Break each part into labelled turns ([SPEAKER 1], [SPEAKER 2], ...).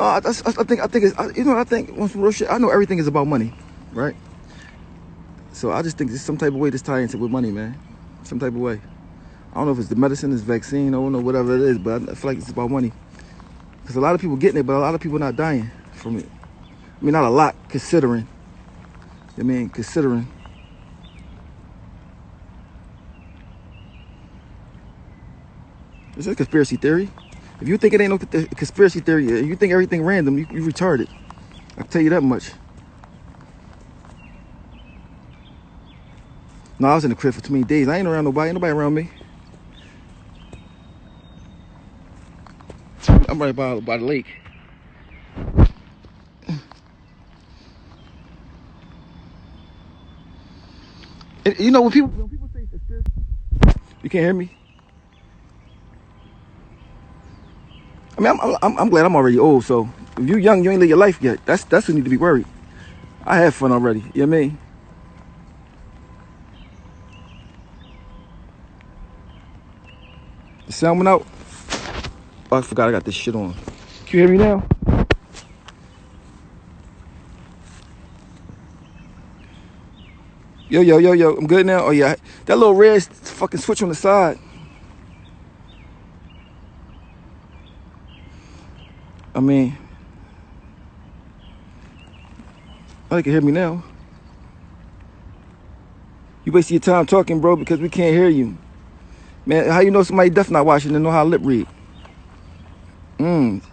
[SPEAKER 1] No, I think it's, you know, I think on some real shit, I know everything is about money, right? So I just think there's some type of way this ties into with money, man. Some type of way. I don't know if it's the medicine, it's vaccine, I don't know, whatever it is, but I feel like it's about money. Because a lot of people getting it, but a lot of people not dying from it. I mean, not a lot, considering. I mean, considering. It's a conspiracy theory. If you think it ain't no conspiracy theory, you think everything random, you retarded. I can tell you that much. No, I was in the crib for too many days. I ain't around nobody. Ain't nobody around me. I'm right by the lake. And, you know, when people say conspiracy, you can't hear me. I mean, I'm glad I'm already old. So if you young, you ain't live your life yet. That's who need to be worried. I had fun already. You know what I mean? The sound went out. Oh, I forgot I got this shit on. Can you hear me now? Yo. I'm good now. Oh yeah, that little red fucking switch on the side. I mean, oh, you can hear me now. You wasting your time talking, bro, because we can't hear you. Man, how you know somebody deaf not watching and know how to lip read?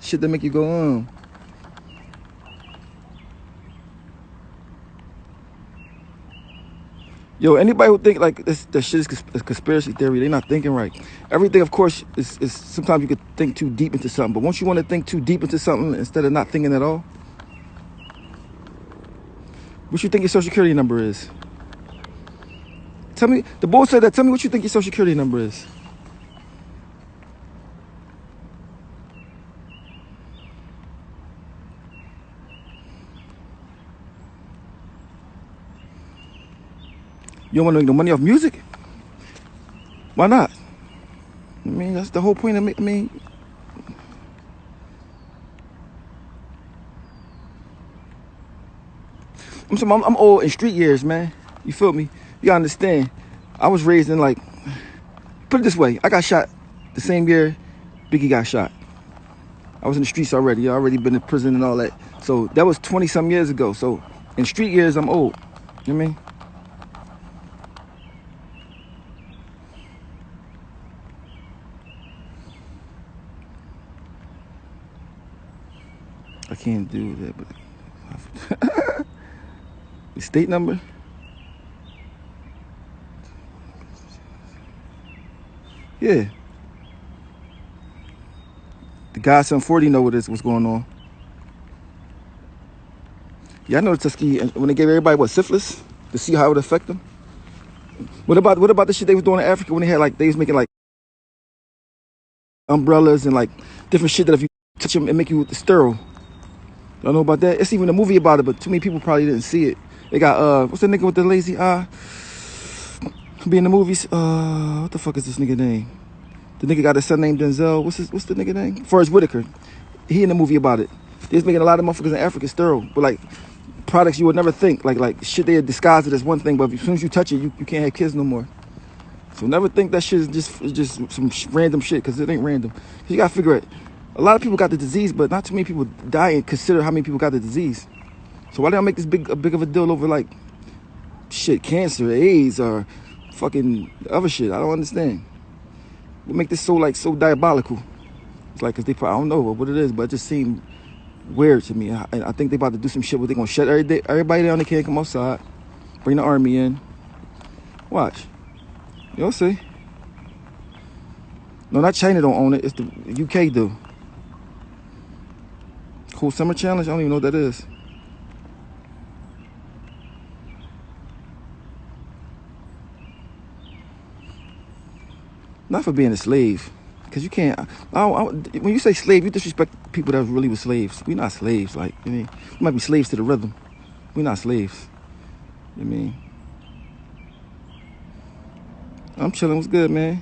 [SPEAKER 1] Shit that make you go, Yo, anybody who think like that shit is a conspiracy theory, they not thinking right. Everything, of course, is sometimes you could think too deep into something, but once you want to think too deep into something instead of not thinking at all, what you think your social security number is? Tell me, the boy said that. Tell me what you think your social security number is. You don't want to make no money off music? Why not? I mean, that's the whole point of me. I mean, I'm old in street years, man. You feel me? You gotta understand. I was raised in, like, put it this way. I got shot the same year Biggie got shot. I was in the streets already. I already been in prison and all that. So that was 20-some years ago. So in street years, I'm old. You know what I mean? I can't do that, but the state number. Yeah. The godson 40 know what's going on. Yeah, I know the Tuskegee when they gave everybody syphilis to see how it would affect them. What about the shit they was doing in Africa when they had they was making umbrellas and different shit that if you touch them it make you sterile. Y'all know about that? It's even a movie about it, but too many people probably didn't see it. They got what's the nigga with the lazy eye? Be in the movies. What the fuck is this nigga name? The nigga got a son named Denzel. What's the nigga name? Forrest Whitaker. He in the movie about it. They was making a lot of motherfuckers in Africa sterile, but products you would never think. Like shit they had disguised it as one thing, but as soon as you touch it, you can't have kids no more. So never think that shit is just some random shit, because it ain't random. You gotta figure it. A lot of people got the disease, but not too many people die and consider how many people got the disease. So why do y'all make this big of a deal over shit, cancer, AIDS, or fucking other shit? I don't understand. We make this so diabolical. It's cause they probably, I don't know what it is, but it just seemed weird to me. I think they about to do some shit where they gonna shut everybody down. They can't come outside. Bring the army in. Watch. You'll see. No, not China don't own it. It's the UK do. Cool Summer Challenge? I don't even know what that is. Not for being a slave. Because you can't... when you say slave, you disrespect people that really were slaves. We're not slaves. I mean, we might be slaves to the rhythm. We're not slaves. I mean... I'm chilling. What's good, man?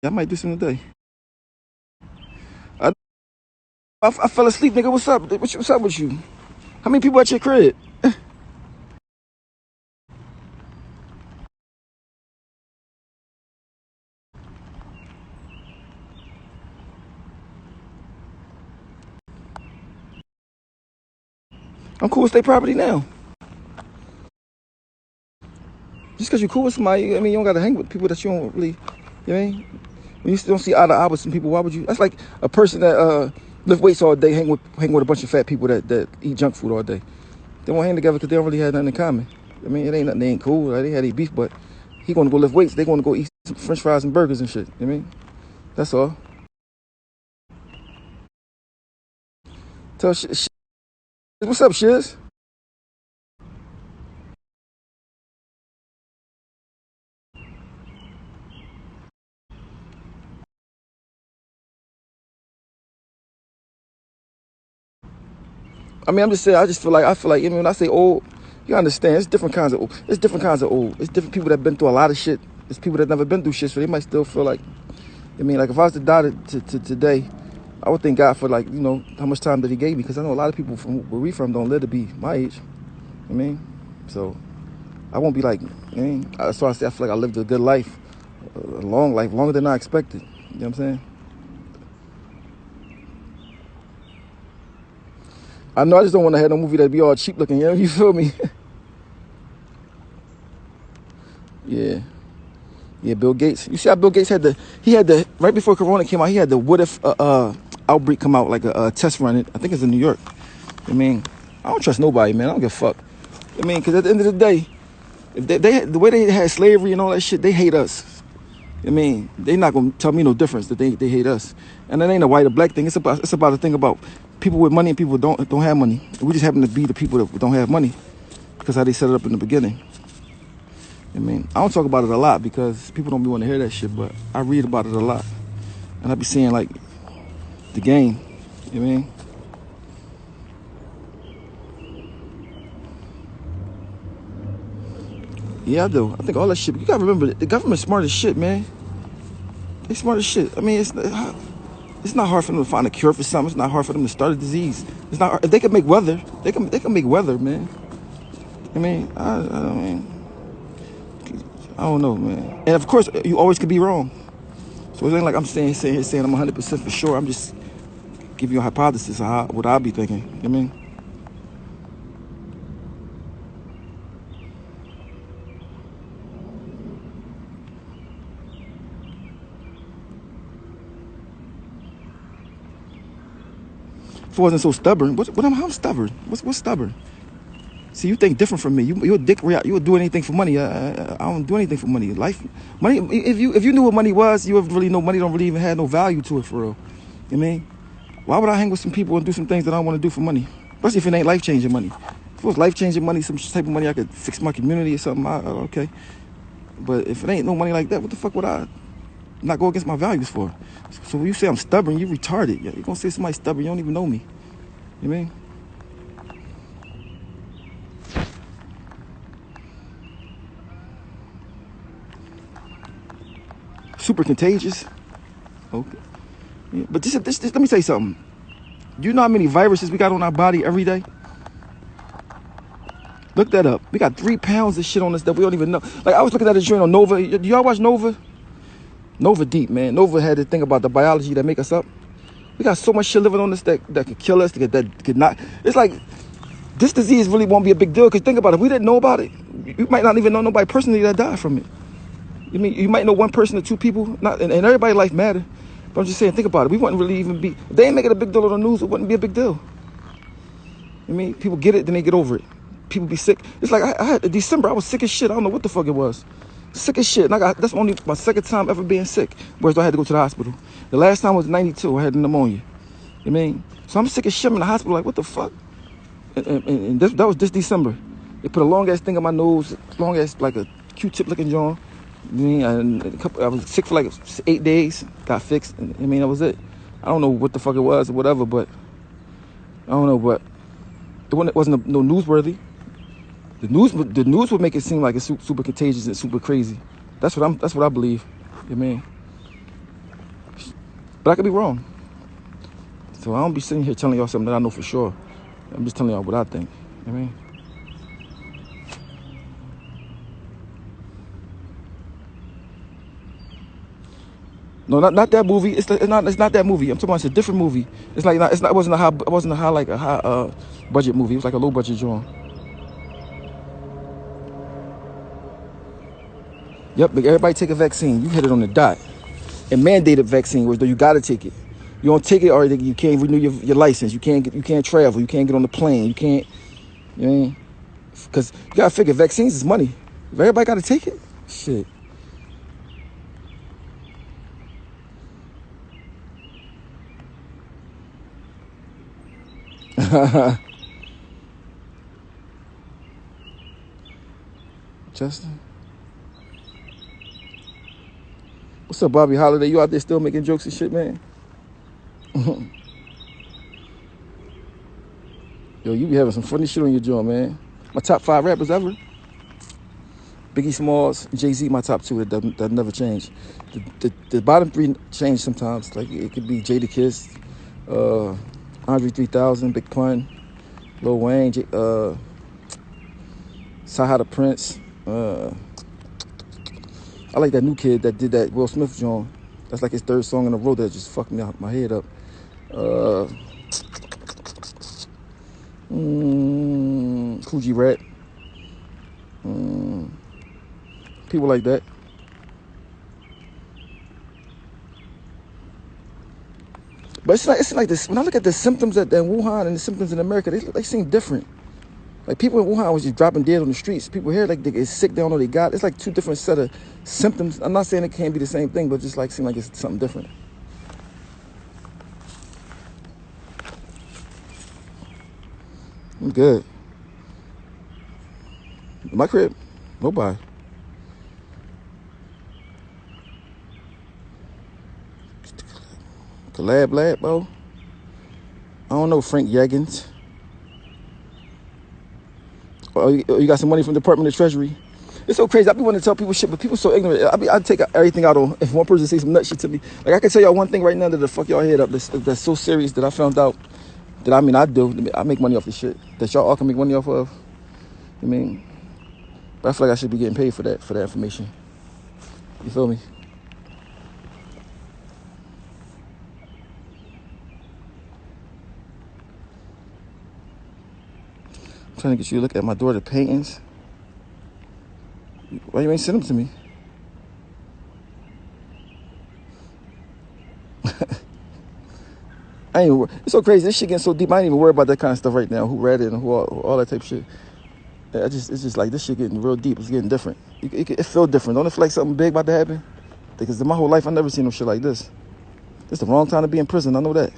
[SPEAKER 1] I might do some today. I fell asleep, nigga. What's up? What's up with you? How many people at your crib? I'm cool with state property now. Just because you're cool with somebody, I mean, you don't got to hang with people that you don't really, you know what I mean? When you don't see eye to eye with some people, why would you? That's like a person that lift weights all day, hang with a bunch of fat people that eat junk food all day. They won't hang together because they don't really have nothing in common. I mean, it ain't nothing, they ain't cool. Like, they had eat beef, but he going to go lift weights. They going to go eat some French fries and burgers and shit. You know what I mean? That's all. Tell what's up, Shiz? I mean, I'm just saying. I feel like, even when I say old, you understand. It's different kinds of old. It's different kinds of old. It's different people that been through a lot of shit. It's people that never been through shit, so they might still feel like. I mean, like if I was to die to today, I would thank God for, like, you know, how much time that He gave me, because I know a lot of people from where we from don't live to be my age. I mean, so I won't be like. I mean, that's why I say I feel like I lived a good life, a long life, longer than I expected. You know what I'm saying? I know I just don't want to have no movie that be all cheap looking. You know, you feel me? Yeah. Yeah, Bill Gates. You see how Bill Gates had right before Corona came out, he had the what if outbreak come out, like a test run. I think it's in New York. I mean, I don't trust nobody, man. I don't give a fuck. I mean, because at the end of the day, if the way they had slavery and all that shit, they hate us. I mean, they not gonna tell me no difference that they hate us. And it ain't a white or black thing. It's about a thing about people with money and people don't have money. We just happen to be the people that don't have money because how they set it up in the beginning. I mean, I don't talk about it a lot because people don't be want to hear that shit, but I read about it a lot. And I be seeing, like, the game. You know what I mean? Yeah, I do. I think all that shit. You gotta remember, the government's smart as shit, man. They smart as shit. I mean, it's not hard for them to find a cure for something. It's not hard for them to start a disease. It's not hard. If they can make weather, they can make weather, man. I mean, I don't know, man. And of course, you always could be wrong. So it ain't like I'm saying I'm 100% for sure. I'm just giving you a hypothesis of what I'll be thinking. You know what I mean? If I wasn't so stubborn, how I'm stubborn? What's stubborn? See, you think different from me. You're a dick. You would do anything for money. I don't do anything for money. Money. If you knew what money was, you would really know money don't really even have no value to it for real. You know what I mean? Why would I hang with some people and do some things that I don't want to do for money? Especially if it ain't life-changing money. If it was life-changing money, some type of money I could fix my community or something, okay. But if it ain't no money like that, what the fuck would I not go against my values for? So when you say I'm stubborn, you retarded. You're going to say somebody stubborn, you don't even know me. You know what I mean? Super contagious. Okay. Yeah. But this, let me tell you something. You know how many viruses we got on our body every day? Look that up. We got 3 pounds of shit on us that we don't even know. Like, I was looking at a joint on Nova. Do y'all watch Nova? Nova deep, man. Nova had to think about the biology that make us up. We got so much shit living on us that could kill us, that could not. It's like, this disease really won't be a big deal. Because think about it. If we didn't know about it, you might not even know nobody personally that died from it. I mean, you might know one person or two people, and everybody's life matter. But I'm just saying, think about it. We wouldn't really even be, if they ain't making a big deal on the news, it wouldn't be a big deal. I mean, people get it, then they get over it. People be sick. It's like, I had, in December, I was sick as shit. I don't know what the fuck it was. Sick as shit. And that's only my second time ever being sick. Whereas I had to go to the hospital. The last time was 92. I had pneumonia. You know what I mean? So I'm sick as shit. I'm in the hospital, like, what the fuck? And that was this December. They put a long-ass thing on my nose, long-ass, like a Q-tip looking John. And I was sick for like 8 days, got fixed. I mean, that was it. I don't know what the fuck it was or whatever, but I don't know, but it wasn't no newsworthy. The news would make it seem like it's super contagious and super crazy. That's what I believe. You know what I mean? But I could be wrong. So I don't be sitting here telling y'all something that I know for sure. I'm just telling y'all what I think. You know what I mean? No, not that movie. It's not that movie. I'm talking about it's a different movie. It's like it wasn't a high budget movie. It was like a low budget joint. Yep, but everybody take a vaccine. You hit it on the dot. A mandated vaccine, where you gotta take it. You don't take it, or you can't renew your license. You can't travel. You can't get on the plane. You can't. You know what I mean? Because you gotta figure vaccines is money. If everybody gotta take it, shit. Justin, what's up, Bobby Holiday? You out there still making jokes and shit, man? Yo, you be having some funny shit on your jaw, man. My top 5 rappers ever. Biggie Smalls, Jay-Z, my top 2. That never change. The bottom 3 change sometimes. Like it could be Jadakiss, Andre 3000, Big Pun, Lil Wayne, Saha the Prince. I like that new kid that did that Will Smith joint. That's like his 3rd song in a row that just fucked my head up. Coogee Rat. People like that. But it's like this. When I look at the symptoms in Wuhan and the symptoms in America, they seem different. Like people in Wuhan was just dropping dead on the streets. People here, like they get sick, they don't know they got. It's like 2 different set of symptoms. I'm not saying it can't be the same thing, but just like seem like it's something different. I'm good. My crib, nobody. Collab lab, bro. I don't know, Frank Yeggins. Oh, you got some money from the Department of Treasury? It's so crazy. I be wanting to tell people shit, but people so ignorant. I take everything out on if one person say some nut shit to me. Like I can tell y'all one thing right now that'll fuck y'all head up. That's so serious that I found out that I make money off the shit that y'all all can make money off of. I mean, but I feel like I should be getting paid for that information. You feel me? I'm trying to get you to look at my daughter's paintings. Why you ain't send them to me? It's so crazy. This shit getting so deep. I ain't even worry about that kind of stuff right now. Who read it and who all that type of shit. It's just like this shit getting real deep. It's getting different. It feel different. Don't it feel like something big about to happen? Because in my whole life, I never seen no shit like this. It's the wrong time to be in prison. I know that.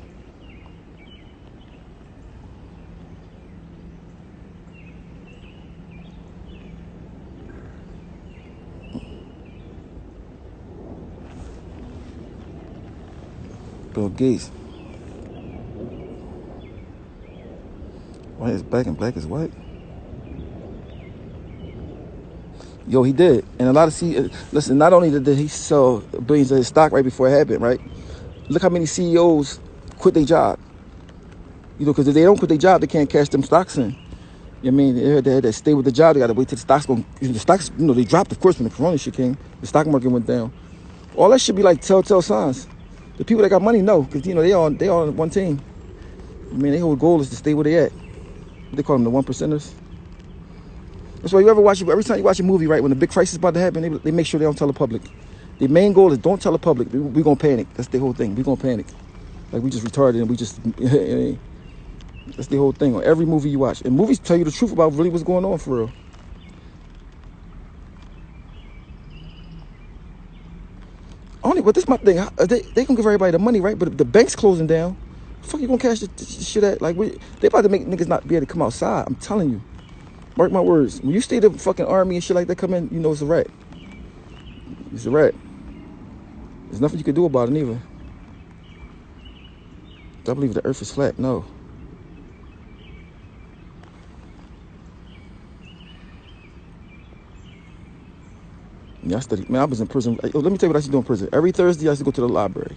[SPEAKER 1] Bill Gates. White is black and black is white. Yo, he did. And a lot of listen, not only did he sell billions of his stock right before it happened, right? Look how many CEOs quit their job. You know, because if they don't quit their job, they can't cash them stocks in. You know what I mean? They had to stay with the job. They got to wait till the stocks go. The stocks, they dropped, of course, when the corona shit came. The stock market went down. All that should be like telltale signs. The people that got money know, because, they all on one team. I mean, their whole goal is to stay where they at. They call them the 1%ers. That's why every time you watch a movie, right, when the big crisis is about to happen, they make sure they don't tell the public. The main goal is don't tell the public. We're going to panic. That's the whole thing. We're going to panic. Like, we just retarded and we just... That's the whole thing on every movie you watch. And movies tell you the truth about really what's going on for real. But this is my thing. They gonna give everybody the money, right? But if the bank's closing down, the fuck you gonna cash the shit at? Like, they about to make niggas not be able to come outside. I'm telling you. Mark my words. When you see the fucking army and shit like that come in, you know it's a rat. It's a rat. There's nothing you can do about it neither. I believe the earth is flat. No. Yeah, I studied. Man, I was in prison. Let me tell you what I used to do in prison. Every Thursday, I used to go to the library.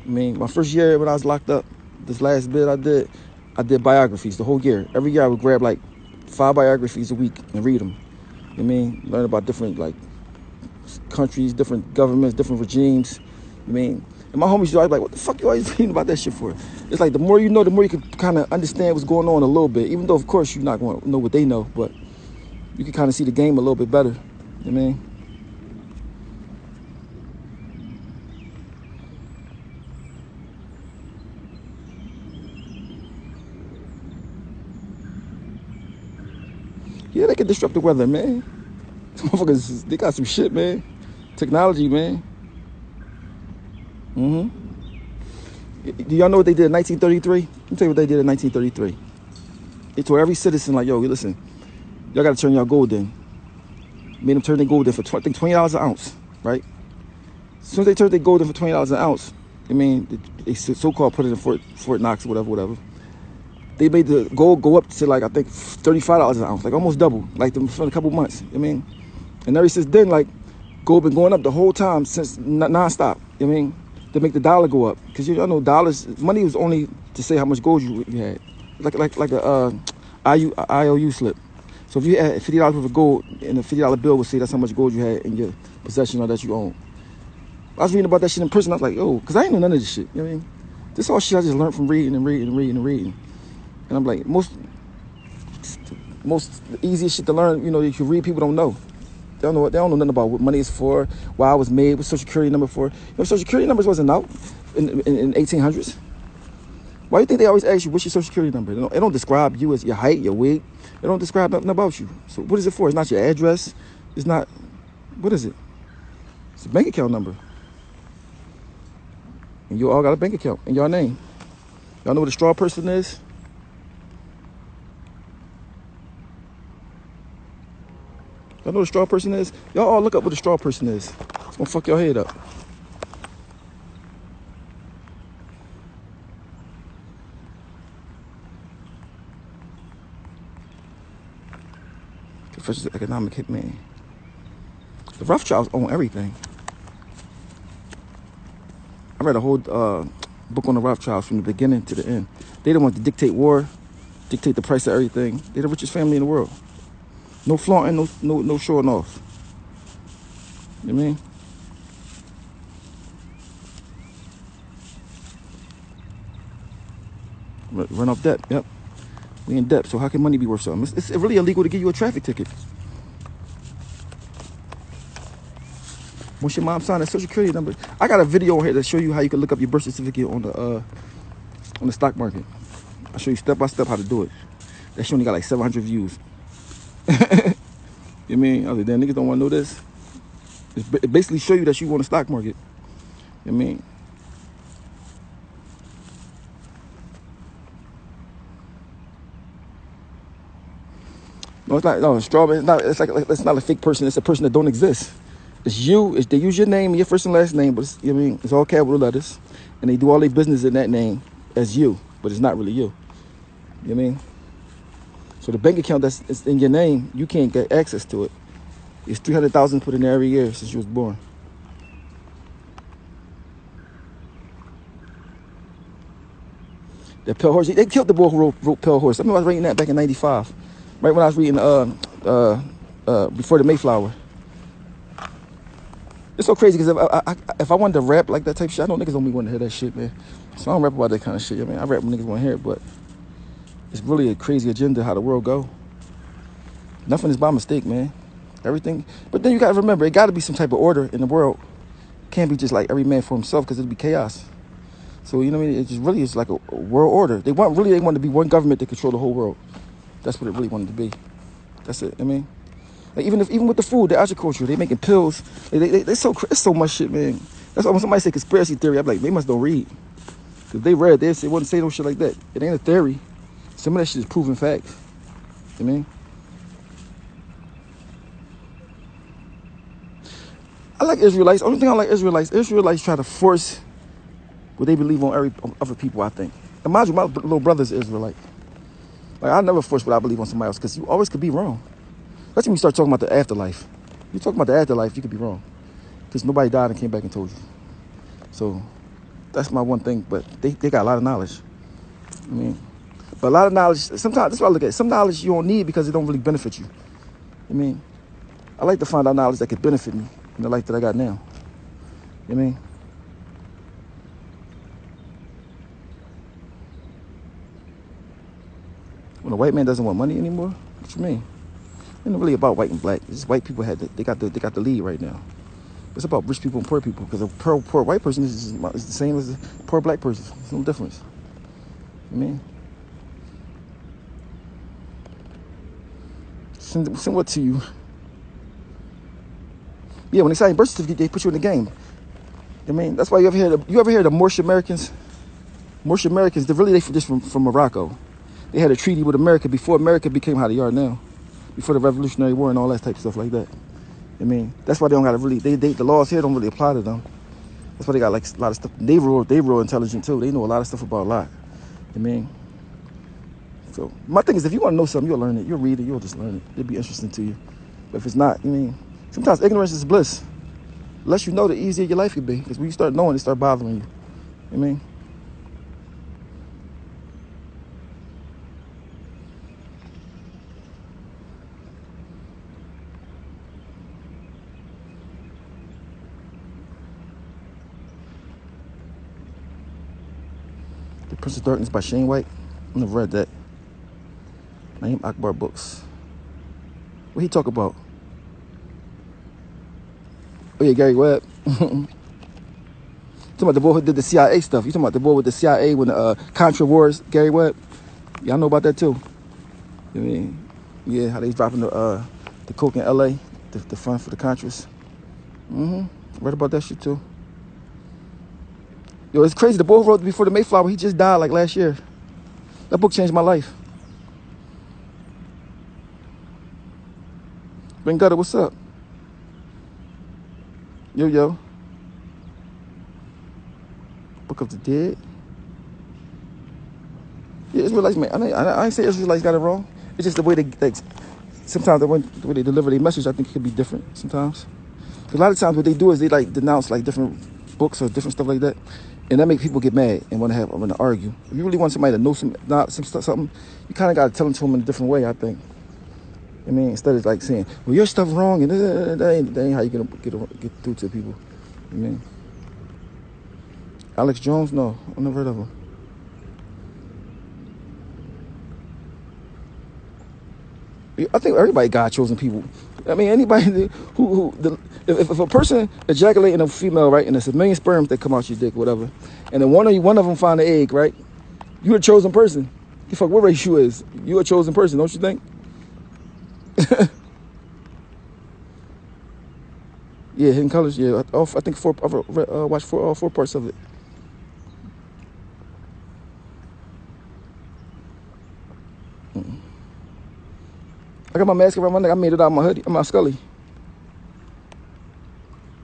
[SPEAKER 1] I mean, my first year when I was locked up, this last bit I did biographies the whole year. Every year I would grab like 5 biographies a week and read them. I mean, learn about different like countries, different governments, different regimes. I mean, and my homies, I was like, what the fuck you always reading about that shit for? It's like the more you know, the more you can kind of understand what's going on a little bit. Even though, of course, you're not going to know what they know, but you can kind of see the game a little bit better. You know what I mean? Yeah, they can disrupt the weather, man. These motherfuckers, they got some shit, man. Technology, man. Do y'all know what they did in 1933? Let me tell you what they did in 1933. They told every citizen, like, yo, listen, y'all got to turn y'all gold in. Made them turn their gold in for, I think, $20 an ounce, right? As soon as they turned their gold in for $20 an ounce, I mean, they so-called put it in Fort Knox or whatever. They made the gold go up to, like, I think, $35 an ounce, like almost double, like for a couple months. I mean, and ever since then, like, gold been going up the whole time since nonstop. I mean, to make the dollar go up, because y'all know dollars, money was only to say how much gold you had, like a IOU slip. So if you had $50 worth of gold, and a $50 bill would say that's how much gold you had in your possession or that you own. I was reading about that shit in prison. I was like, oh, because I ain't know none of this shit. You know what I mean? This all shit I just learned from reading. And I'm like, most the easiest shit to learn, you know, you can read, people don't know. They don't know nothing about what money is for, why it was made, what social security number for. You know, social security numbers wasn't out in 1800s. Why do you think they always ask you what's your social security number? They don't describe you as your height, your weight. They don't describe nothing about you. So what is it for? It's not your address. It's not, what is it? It's a bank account number. And you all got a bank account in your name. Y'all know what a straw person is? Y'all know what a straw person is? Y'all all look up what a straw person is. It's gonna fuck your head up. Confessions of Economic Hitman. The Rothschilds own everything. I read a whole book on the Rothschilds from the beginning to the end. They don't want to dictate war, dictate the price of everything. They're the richest family in the world. No flaunting, no showing off. You know what I mean? Run off debt, yep. We in debt, so how can money be worth something? It's really illegal to give you a traffic ticket. Once your mom signed a social security number, I got a video on here to show you how you can look up your birth certificate on the stock market. I'll show you step by step how to do it. That shit only got like 700 views. You know what I mean? I was like, damn, niggas don't want to know this. It basically show you that you on the stock market. You know what I mean? No, it's not. No, strawberry. It's not a fake person. It's a person that don't exist. It's you. They use your name, your first and last name, but you know what I mean? It's all capital letters, and they do all their business in that name as you, but it's not really you. You know what I mean? So the bank account that's in your name, you can't get access to it. It's $300,000 put in there every year since you was born. The Pale Horse, they killed the boy who wrote Pale Horse. I remember I was reading that back in '95, right when I was reading Before the Mayflower. It's so crazy because if I wanted to rap like that type of shit, I know niggas don't be wanting to hear that shit, man. So I don't rap about that kind of shit. I mean, I rap when niggas want to hear it, but it's really a crazy agenda how the world go. Nothing is by mistake, man. Everything. But then you got to remember, it got to be some type of order in the world. It can't be just like every man for himself because it'd be chaos. So, you know what I mean? It just really is like a world order. They want to be one government that control the whole world. That's what it really wanted to be. That's it. I mean, like even with the food, the agriculture, they making pills. It's so much shit, man. That's why when somebody say conspiracy theory, I'm like, they must don't read. Because they read, they wouldn't say no shit like that. It ain't a theory. Some of that shit is proven facts. You know what I mean? I like Israelites. Only thing I like Israelites try to force what they believe on other people, I think. And mind you, my little brother's Israelite. Like, I never force what I believe on somebody else because you always could be wrong. Especially when you start talking about the afterlife. You talk about the afterlife, you could be wrong. Because nobody died and came back and told you. So, That's my one thing. But they got a lot of knowledge. I mean, but a lot of knowledge, sometimes, that's what I look at. Some knowledge you don't need because it don't really benefit you. I mean, I like to find out knowledge that could benefit me in the life that I got now. You know what I mean? When a white man doesn't want money anymore, what you mean? It ain't really about white and black. It's just white people they got the lead right now. It's about rich people and poor people, because a poor white person is the same as a poor black person. There's no difference. You know what I mean? Send what to you. Yeah, when they sign birth certificate, they put you in the game. I mean, that's why you ever hear the Moorish Americans? Moorish Americans, they're just from Morocco. They had a treaty with America before America became how they are now, before the Revolutionary War and all that type of stuff like that. I mean, that's why they don't got to really, the laws here don't really apply to them. That's why they got like a lot of stuff. They real intelligent too. They know a lot of stuff about a lot. I mean, so my thing is, if you want to know something, you'll learn it. You'll read it. You'll just learn it. It'll be interesting to you. But if it's not, I mean, sometimes ignorance is bliss. The less you know, the easier your life could be. Because when you start knowing, it start bothering you. I mean, The Prince of Darkness by Shane White. I never read that. Naim Akbar books. What he talk about? Oh yeah, Gary Webb. Talking about the boy who did the CIA stuff. You talking about the boy with the CIA when the Contra Wars, Gary Webb? Y'all know about that too. I mean, yeah, how they dropping the coke in LA, the fund for the Contras. Read about that shit too. Yo, it's crazy. The boy who wrote Before the Mayflower, he just died like last year. That book changed my life. Ben Gutter, what's up? Yo. Book of the Dead. Yeah, Israelites, man. I ain't say Israelites got it wrong. It's just the way sometimes the way they deliver their message, I think it could be different sometimes. A lot of times what they do is they like denounce like different books or different stuff like that, and that makes people get mad and want to argue. If you really want somebody to know something, you kind of got to tell them to them in a different way, I think. I mean, instead of like saying, well, your stuff wrong, and that ain't how you get through to people. I mean, Alex Jones, no, I never heard of him. I think everybody God-chosen people. I mean, anybody if a person ejaculating a female, right, and there's a million sperms that come out your dick, whatever, and then one of them find the egg, right? You a chosen person. You fuck what race you is. You a chosen person, don't you think? Yeah, Hidden Colors. Yeah, I think I've watched four parts of it. I got my mask around my neck. I made it out of my hoodie, my scully.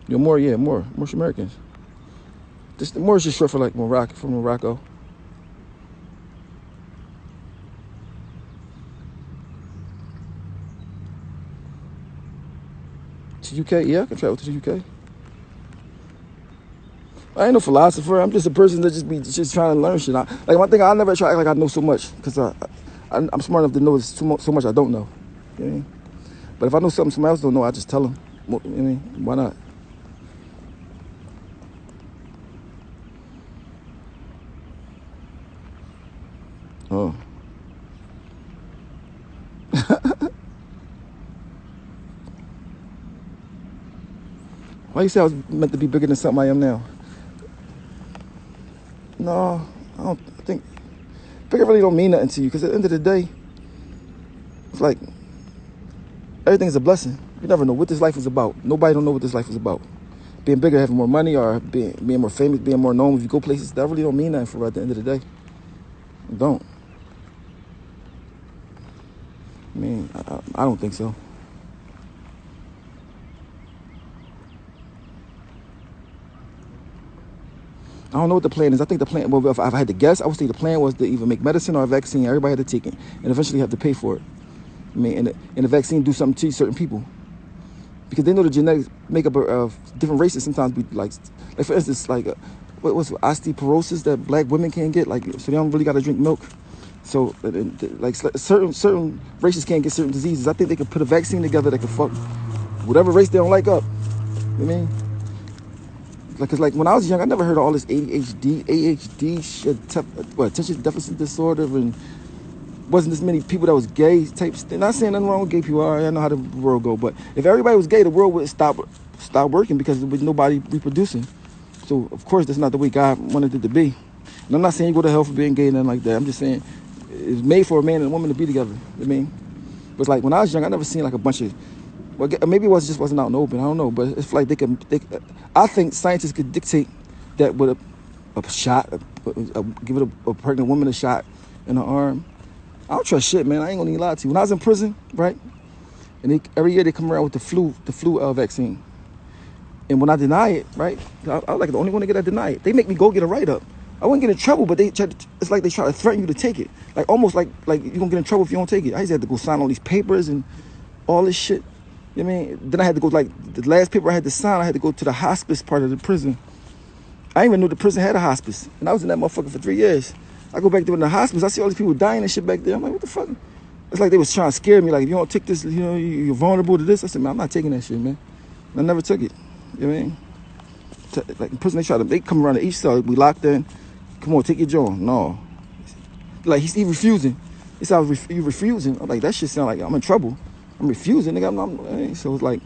[SPEAKER 1] Yo, Moorish Americans. Moorish is short for like Morocco, from Morocco. To UK, yeah, I can travel to the UK. I ain't no philosopher. I'm just a person that just trying to learn shit. Like one thing, I never try like I know so much, because I'm smart enough to know so much I don't know. You know what I mean? But if I know something somebody else don't know, I just tell them. You know what I mean? Why not? Oh. Why you say I was meant to be bigger than something I am now? No, I think bigger really don't mean nothing to you, because at the end of the day, it's like everything's a blessing. You never know what this life is about. Nobody don't know what this life is about. Being bigger, having more money, or being more famous, being more known, if you go places, that really don't mean nothing for at the end of the day. It don't. I mean, I don't think so. I don't know what the plan is. I think the plan, well, if I had to guess, I would say the plan was to either make medicine or a vaccine. Everybody had to take it, and eventually have to pay for it. I mean, and the vaccine do something to certain people, because they know the genetic makeup of different races sometimes be like for instance, like what was osteoporosis that black women can't get, like, so they don't really got to drink milk. So like certain races can't get certain diseases. I think they could put a vaccine together that could fuck whatever race they don't like up. You know what I mean? Like, cause like when I was young, I never heard of all this ADHD shit, attention deficit disorder, and wasn't as many people that was gay types. Not saying nothing wrong with gay people. I know how the world go, but if everybody was gay, the world would stop working because there was nobody reproducing. So of course that's not the way God wanted it to be. And I'm not saying you go to hell for being gay and nothing like that. I'm just saying it's made for a man and a woman to be together. You know what I mean? But like when I was young, I never seen like a bunch of, well, maybe it wasn't out in the open. I don't know, but it's like I think scientists could dictate that with a shot, give it a pregnant woman a shot in her arm. I don't trust shit, man. I ain't gonna even lie to you. When I was in prison, right, and every year they come around with the flu vaccine, and when I deny it, right, I was like the only one to get that denied. They make me go get a write-up. I wouldn't get in trouble, but it's like they try to threaten you to take it, like almost like you're gonna get in trouble if you don't take it. I used to have to go sign all these papers and all this shit. You know what I mean? Then I had to go, like, the last paper I had to sign, I had to go to the hospice part of the prison. I didn't even know the prison had a hospice, and I was in that motherfucker for 3 years. I go back there in the hospice, I see all these people dying and shit back there. I'm like, what the fuck? It's like they was trying to scare me, like, if you don't take this, you know, you're vulnerable to this. I said, man, I'm not taking that shit, man. I never took it. You know what I mean? Like in prison, they come around to each cell, we locked in. Come on, take your joint. No. Like, he refusing. He said, you refusing. I'm like, that shit sound like I'm in trouble. I'm refusing, nigga. So it's like,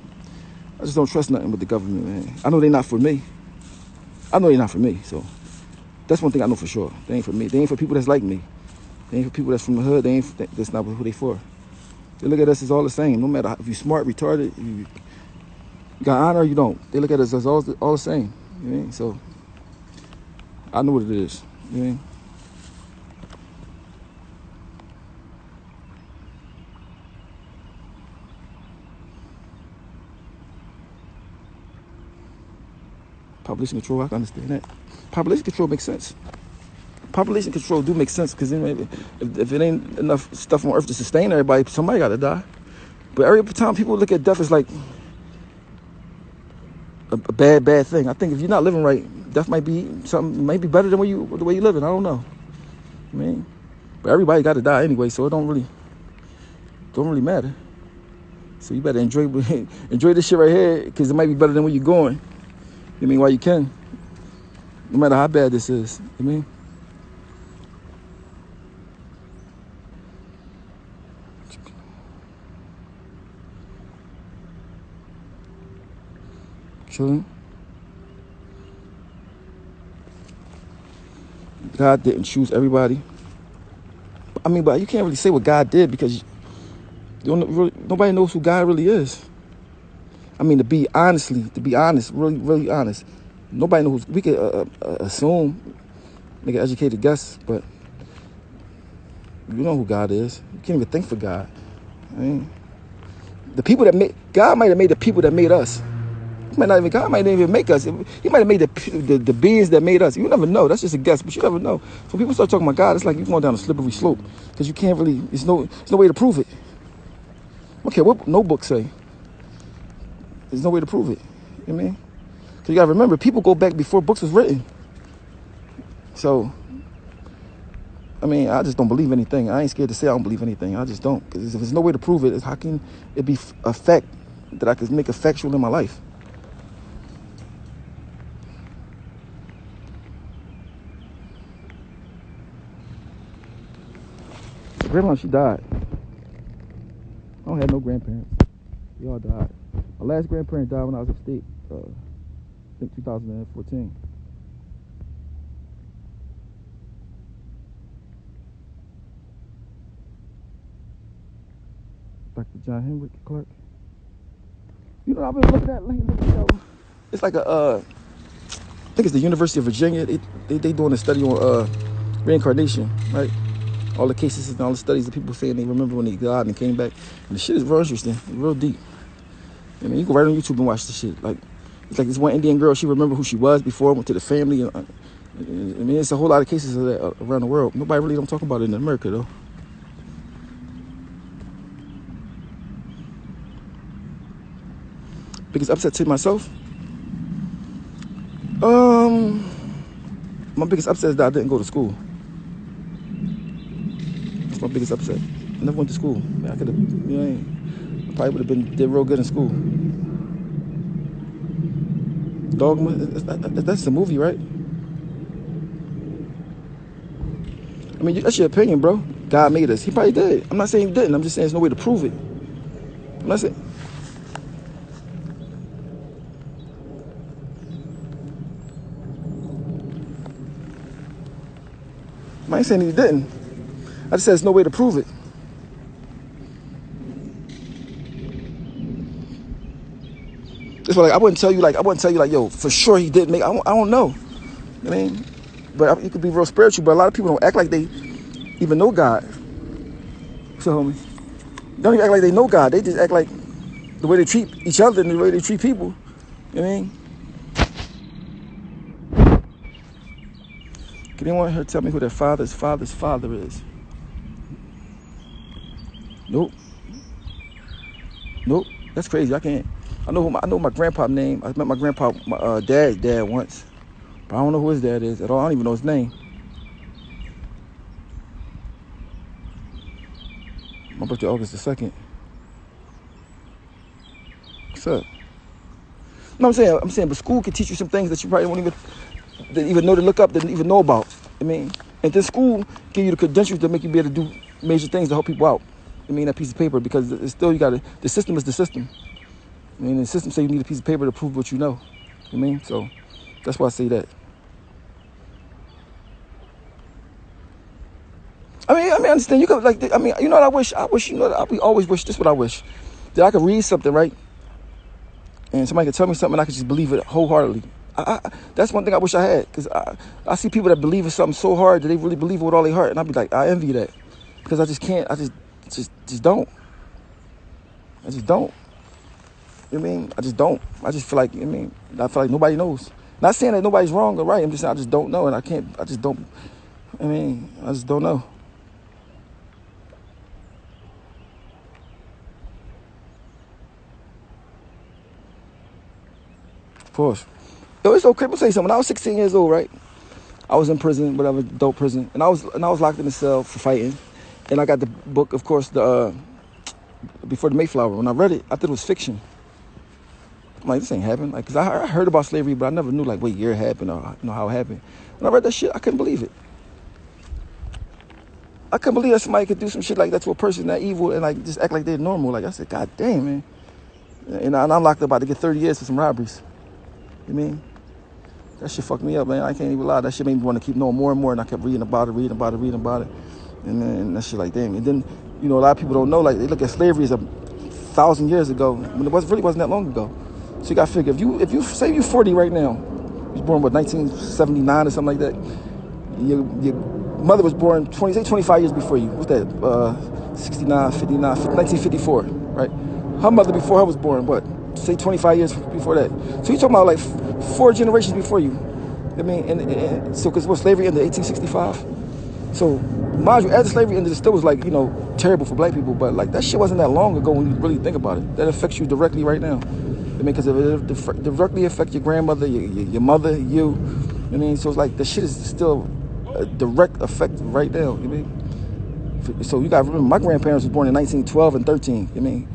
[SPEAKER 1] I just don't trust nothing with the government, man. I know they're not for me. So that's one thing I know for sure. They ain't for me. They ain't for people that's like me. They ain't for people that's from the hood. That's not who they for. They look at us as all the same. No matter if you smart, retarded, you got honor or you don't. They look at us as all the same. You know what I mean? So I know what it is. You know what I mean? Population control, I can understand that. Population control makes sense. Population control do make sense because if it ain't enough stuff on Earth to sustain everybody, somebody got to die. But every time people look at death as like a bad thing. I think if you're not living right, death might be something, might be better than the way you living. I don't know. I mean, but everybody got to die anyway, so it don't really matter. So you better enjoy this shit right here because it might be better than where you're going. You mean, while you can, no matter how bad this is. You mean? Chilling. God didn't choose everybody. I mean, but you can't really say what God did because nobody knows who God really is. I mean, to be honest, really, really honest, nobody knows. We could assume, make an educated guess, but you know who God is. You can't even think for God. I mean, the people that made God might have made the people that made us. God might not even make us. He might have made the beings that made us. You never know. That's just a guess, but you never know. So when people start talking about God, it's like you're going down a slippery slope because you can't really. There's no way to prove it. Okay, what no book say? There's no way to prove it. You know what I mean? Because you got to remember, people go back before books was written. So, I mean, I just don't believe anything. I ain't scared to say I don't believe anything. I just don't. Because if there's no way to prove it, how can it be a fact that I could make a factual in my life? Grandma, she died. I don't have no grandparents. They all died. My last grandparent died when I was upstate. I think 2014. Dr. John Henrik Clark. You know, I've been looking at lately. It's like I think it's the University of Virginia. They doing a study on reincarnation, right? All the cases and all the studies of people saying they remember when they died and came back. And the shit is real interesting, real deep. I mean, you go right on YouTube and watch the shit. Like, it's like this one Indian girl, she remembered who she was before, went to the family. I mean, it's a whole lot of cases of that around the world. Nobody really don't talk about it in America, though. Biggest upset to myself? My biggest upset is that I didn't go to school. That's my biggest upset. I never went to school. Man, I could have, you know, I probably would have did real good in school. Dogma, that's the movie, right? I mean, that's your opinion, bro. God made us. He probably did. I'm not saying he didn't. I'm just saying there's no way to prove it. I'm not saying. I ain't saying he didn't. I just said there's no way to prove it. That's why, like, I wouldn't tell you, like, yo, for sure he didn't make. I don't know. I mean, but you could be real spiritual. But a lot of people don't act like they even know God. So, homie, they don't even act like they know God. They just act like the way they treat each other and the way they treat people. You know what I mean? Can anyone here tell me who their father's father is? Nope. Nope. That's crazy. I can't. I know my grandpa's name. I met my grandpa, my dad's dad once, but I don't know who his dad is at all. I don't even know his name. My birthday August the 2nd. What's up? No, I'm saying, but school can teach you some things that you probably won't even know to look up, didn't even know about. I mean, and then school give you the credentials to make you be able to do major things to help people out. I mean, that piece of paper, because it's still, the system is the system. I mean, the system say you need a piece of paper to prove what you know. I mean, so that's why I say that. I mean, I understand. You could, like, I mean, you know what I wish, you know, I always wish, this is what I wish, that I could read something, right? And somebody could tell me something and I could just believe it wholeheartedly. That's one thing I wish I had, because I see people that believe in something so hard that they really believe it with all their heart, and I'd be like, I envy that, because I just can't. I just don't. I just don't. You know what I mean? I just don't. I just feel like, I feel like nobody knows. Not saying that nobody's wrong or right. I'm just saying I just don't know, and I can't. I just don't. I just don't know. Of course. Yo, it's okay. Let me tell you something. When I was 16 years old, right? I was in prison, whatever, adult prison, and I was locked in a cell for fighting. And I got the book, of course, the Before the Mayflower. When I read it, I thought it was fiction. I'm like, this ain't happened. Like, cause I heard about slavery, but I never knew like what year it happened or how it happened. When I read that shit, I couldn't believe it. I couldn't believe that somebody could do some shit like that to a person that evil and like just act like they're normal. Like, I said, God damn, man. And I'm locked up about to get 30 years for some robberies. You mean? That shit fucked me up, man. I can't even lie. That shit made me want to keep knowing more and more. And I kept reading about it. And then that shit like, damn. And then, you know, a lot of people don't know, like, they look at slavery as 1,000 years ago, when it really wasn't that long ago. So you got to figure, if you say you're 40 right now, you was born, what, 1979 or something like that, your mother was born 25 years before you. What's that? 69, 59, 1954, right? Her mother before her was born, what? Say 25 years before that. So you're talking about like 4 generations before you. I mean, and so, because slavery ended in 1865. So, mind you, after slavery ended, it still was like, you know, terrible for black people, but like that shit wasn't that long ago when you really think about it. That affects you directly right now. I mean, because it directly affects your grandmother, your mother, you. I mean, so it's like the shit is still a direct effect right now. You mean? So you got to remember, my grandparents was born in 1912 and 13. You mean?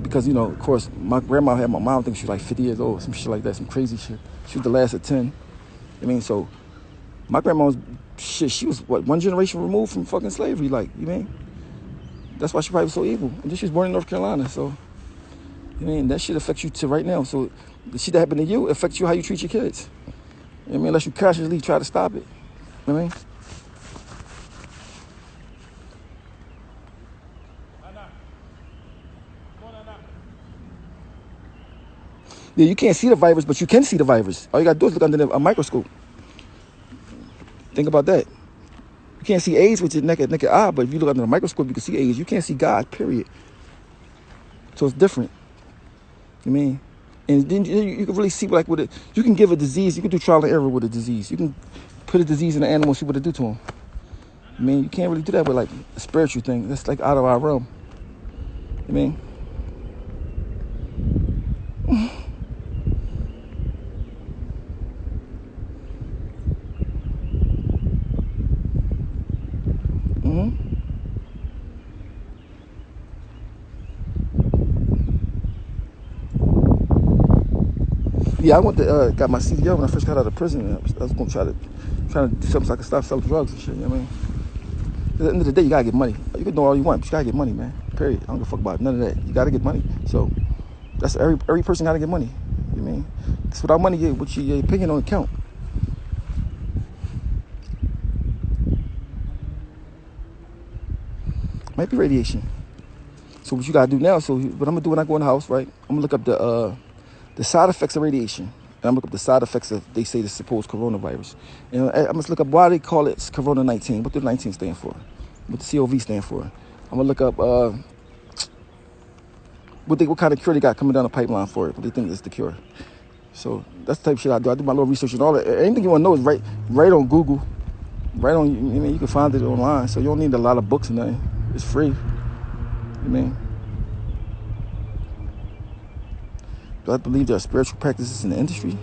[SPEAKER 1] Because, you know, of course, my grandma had my mom, I think she was like 50 years old, some shit like that, some crazy shit. She was the last of 10. I mean, so my grandma was, shit, she was, what, 1 generation removed from fucking slavery, like, you mean? That's why she probably was so evil. And then she was born in North Carolina, so, I mean, that shit affects you to right now. So the shit that happened to you affects you how you treat your kids. I mean, unless you consciously try to stop it. You know what I mean? Yeah, you can't see the virus, but you can see the virus. All you gotta do is look under a microscope. Think about that. You can't see AIDS with your naked eye, but if you look under a microscope, you can see AIDS. You can't see God, period. So it's different. You mean? And then you can really see, like, with it, you can give a disease, you can do trial and error with a disease. You can put a disease in an animal and see what it do to them. I mean, you can't really do that with, like, a spiritual thing. That's, like, out of our realm. You mean? Yeah, I went to got my CDL when I first got out of prison. I was gonna try to do something so I could stop selling drugs and shit. You know what I mean? At the end of the day, you gotta get money. You can do all you want, but you gotta get money, man. Period. I don't give a fuck about none of that. You gotta get money. So that's every person gotta get money. You know what I mean? Because without money, your opinion don't count. Might be radiation. So what you gotta do now? So what I'm gonna do when I go in the house, right? I'm gonna look up the side effects of radiation. And I'm gonna look up the side effects of, they say, the supposed coronavirus. And I must look up why they call it Corona-19. What does 19 stand for? What the COV stand for? I'm gonna look up what kind of cure they got coming down the pipeline for it. What they think is the cure. So that's the type of shit I do. I do my little research and all that. Anything you want to know is right on Google. Right on, you mean, you can find it online. So you don't need a lot of books and nothing. It's free. You mean? Do I believe there are spiritual practices in the industry?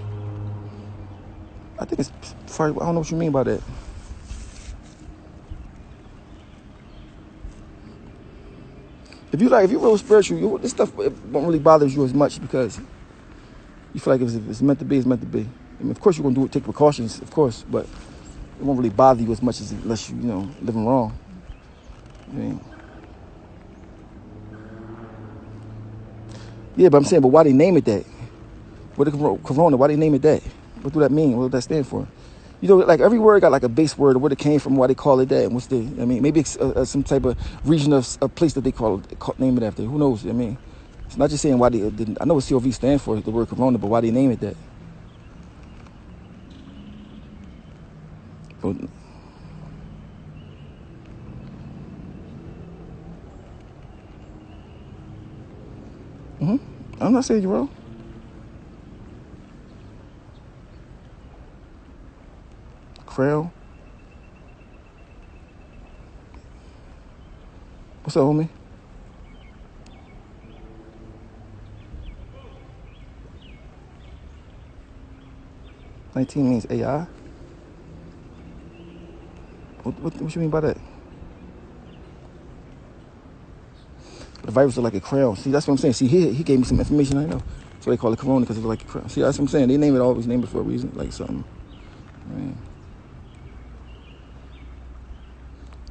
[SPEAKER 1] I think it's, I don't know what you mean by that. If you're real spiritual, this stuff won't really bother you as much because you feel like if it's meant to be, it's meant to be. I mean, of course you're gonna take precautions, of course, but it won't really bother you as much as unless you living wrong. I mean, yeah, but I'm saying, but why they name it that? What the corona? Why they name it that? What do that mean? What does that stand for? Like every word got like a base word, or where it came from, why they call it that, and what's the? I mean, maybe it's some type of region of a place that they name it after. Who knows? I mean, it's not just saying why they. I know what COV stands for, the word corona, but why they name it that? But, I'm not saying you're wrong. Crown. What's up, homie? $19 means AI. What you mean by that? The virus is like a crown. See, that's what I'm saying. See, he gave me some information I know. So they call it corona because it's like a crown. See, that's what I'm saying. They always name it for a reason, like something. Man.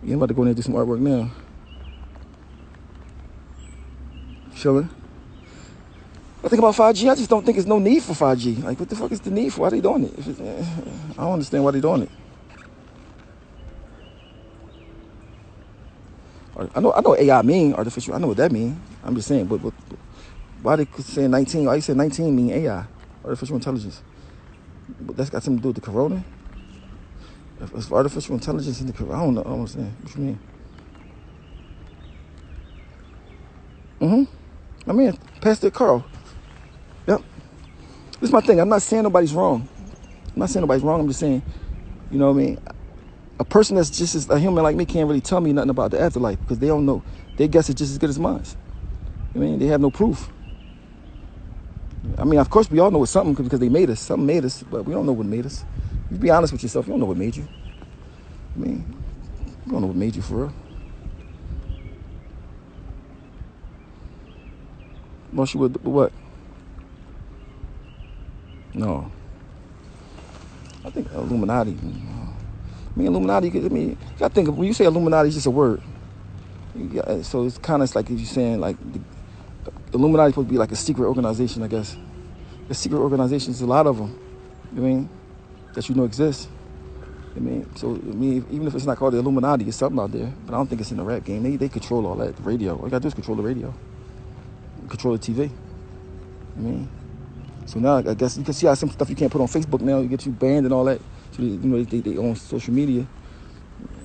[SPEAKER 1] Yeah, I'm about to go in there and do some artwork now. Chilling. I think about 5G. I just don't think there's no need for 5G. Like, what the fuck is the need for? Why are they doing it? I don't understand why they're doing it. I know AI mean artificial. I know what that mean. I'm just saying, but why they saying 19? Why you said 19 mean AI, artificial intelligence? But that's got something to do with the corona. If artificial intelligence in the corona, I don't know. I don't understand. What you mean? I mean, Pastor Carl. Yep. This is my thing. I'm not saying nobody's wrong. I'm just saying, you know what I mean? A person that's just as a human like me can't really tell me nothing about the afterlife because they don't know. Their guess is just as good as mine. I mean, they have no proof. I mean, of course, we all know it's something because they made us. Something made us, but we don't know what made us. You be honest with yourself. You don't know what made you. I mean, you don't know what made you for real. Most you would what? No. I think Illuminati. I mean, Illuminati. I mean, you gotta think of, when you say Illuminati, it's just a word. So it's kind of like you're saying like the Illuminati is supposed to be like a secret organization, I guess. The secret organizations, a lot of them. You know what I mean? That you know exist. I mean, so even if it's not called the Illuminati, it's something out there. But I don't think it's in the rap game. They control all that. The radio. All you gotta do is control the radio. Control the TV. I mean, so now I guess you can see how some stuff you can't put on Facebook now. You get you banned and all that. So they own social media.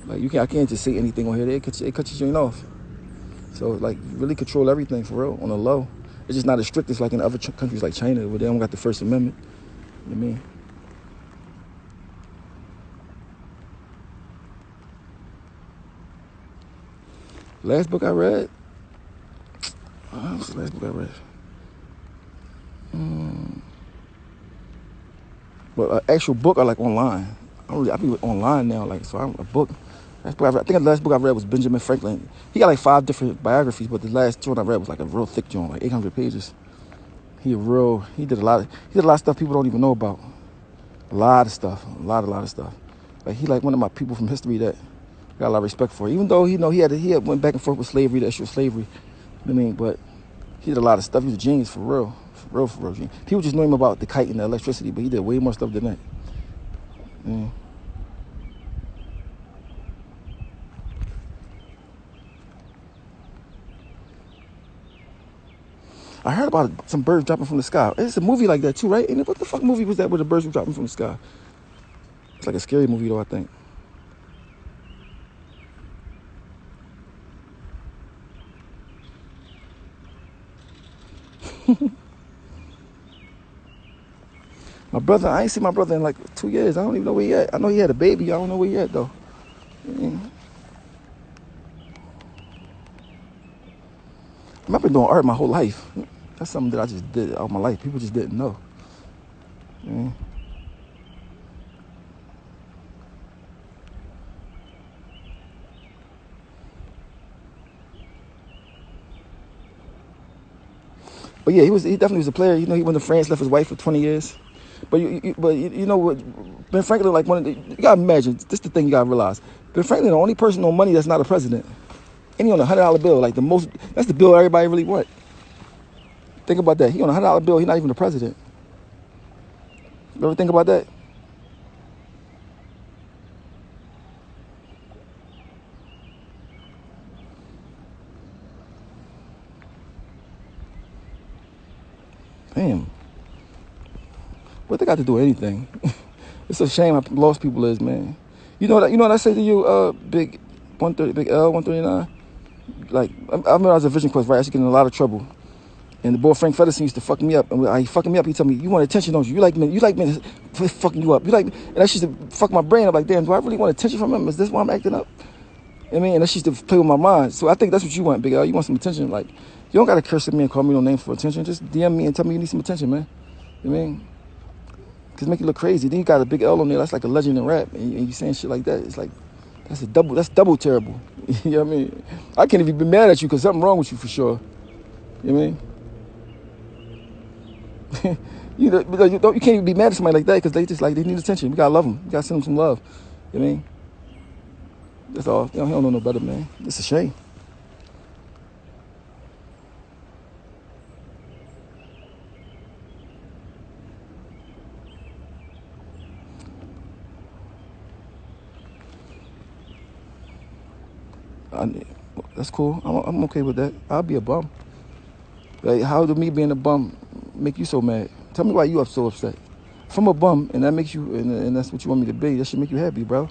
[SPEAKER 1] Like I can't just say anything on here. They cut your joint off. So like you really control everything for real on the low. It's just not as strict as like in other countries like China where they don't got the First Amendment. You know what I mean? Last book I read. What's the last book I read? But an actual book I like online. I be online now, like so. I'm a book. I think the last book I read was Benjamin Franklin. He got like 5 different biographies, but the last one I read was like a real thick joint, like 800 pages. He did a lot of stuff people don't even know about. A lot of stuff. A lot of stuff. Like, he like one of my people from history that I got a lot of respect for. Even though, he had went back and forth with slavery, the issue of slavery. I mean, but he did a lot of stuff. He was a genius for real. For real genius. People just know him about the kite and the electricity, but he did way more stuff than that. Yeah. I heard about some birds dropping from the sky. It's a movie like that too, right? And what the fuck movie was that where the birds were dropping from the sky? It's like a scary movie though, I think. My brother, I ain't seen my brother in like 2 years. I don't even know where he at. I know he had a baby. I don't know where he at though. I've been doing art my whole life. That's something that I just did all my life. People just didn't know. But yeah, he definitely was a player. He went to France, left his wife for 20 years. But you know what? Ben Franklin, like you gotta imagine. This is the thing you gotta realize. Ben Franklin, the only person on money that's not a president, and he on a $100 bill, like the most. That's the bill everybody really want. Think about that. He on a $100 bill. He's not even the president. You ever think about that? Damn. What they got to do with anything? It's a shame how lost people is, man. You know what I say to you, Big 130, Big L 139. Like, I remember I was a Vision Quest, right? I used to get in a lot of trouble. And the boy Frank Feddersen used to fuck me up. And he fucking me up. He told me, "You want attention, don't you? You like men fucking you up. You like me." And that used to fuck my brain up. Like, damn, do I really want attention from him? Is this why I'm acting up? I mean, and that used to play with my mind. So I think that's what you want, Big L. You want some attention. Like, you don't got to curse at me and call me no name for attention. Just DM me and tell me you need some attention, man. You know what I mean? Because make you look crazy. Then you got a Big L on there. That's like a legend in rap. And you saying shit like that. It's like, that's double terrible. You know what I mean? I can't even be mad at you because something wrong with you for sure. You know what I mean? You can't even be mad at somebody like that because they need attention. We gotta love them. We gotta send them some love. You know what I mean? That's all. He don't know no better, man. It's a shame. That's cool. I'm okay with that. I'll be a bum. Like, how do me being a bum make you so mad? Tell me why you are so upset. If I'm a bum and that makes you, and that's what you want me to be, that should make you happy, bro.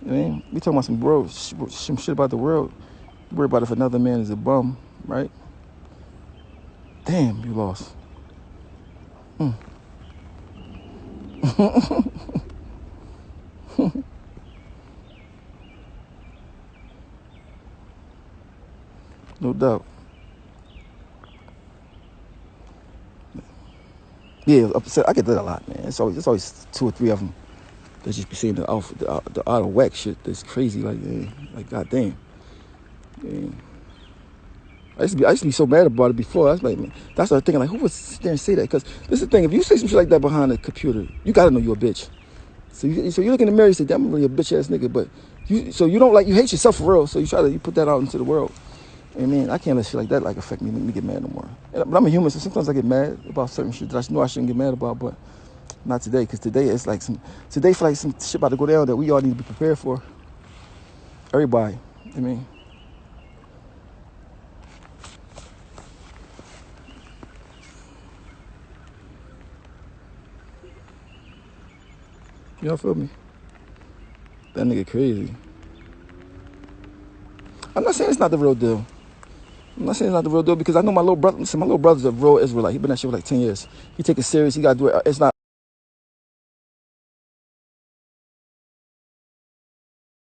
[SPEAKER 1] You know what I mean? We talking about some shit about the world. You worry about if another man is a bum, right? Damn, you lost. No doubt. Yeah, upset. I get that a lot, man. It's always 2 or 3 of them. They just be saying the out of whack shit that's crazy. Like goddamn. Yeah. I used to be so mad about it before. I was like, man, that's what I was thinking. Like, who would sit there and say that? Because this is the thing. If you say some shit like that behind a computer, you gotta know you're a bitch. So you look in the mirror and say, "Damn, I'm really a bitch ass nigga." But you hate yourself for real. So you put that out into the world. I mean, I can't let shit like that affect me, make me get mad no more. But I'm a human, so sometimes I get mad about certain shit that I know I shouldn't get mad about, but not today, because today it's like today feel like some shit about to go down that we all need to be prepared for. Everybody, I mean. You don't feel me? That nigga crazy. I'm not saying it's not the real deal. I'm not saying it's not the real deal because I know my little brother. Listen, my little brother's a real Israelite. He been that shit for like 10 years. He take it serious. He got to do it. It's not